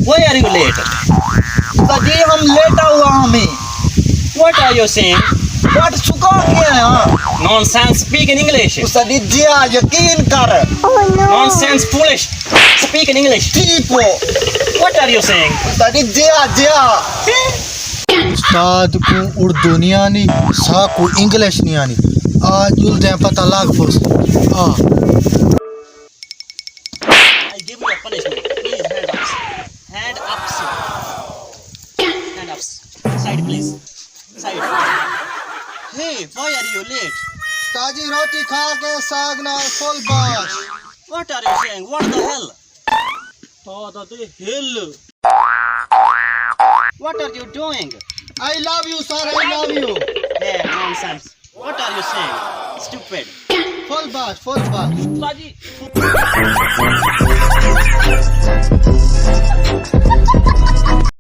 Why are you late? सजी हम लेटा हुआ हमें What are you saying? What चुका गया है Nonsense. Speak in English. सजी जिया यकीन कर Nonsense. Foolish. Speak in English. टीपो What are you saying? सजी जिया जिया उस्ताद को उर्दू नहीं आनी सा को इंग्लिश नहीं आनी आज उल्टे पता लाग फुस आ I give you a punishment. Please hand ups. Hand ups. Hand ups. Side please. Side. Hey, why are you late? ताजी रोटी खा के साग नाल full Bash What are you saying? What the hell? Oh, the hell. What are you doing? I love you sir I love you Hey, nonsense. What are you saying? Stupid. Full Bash Saji.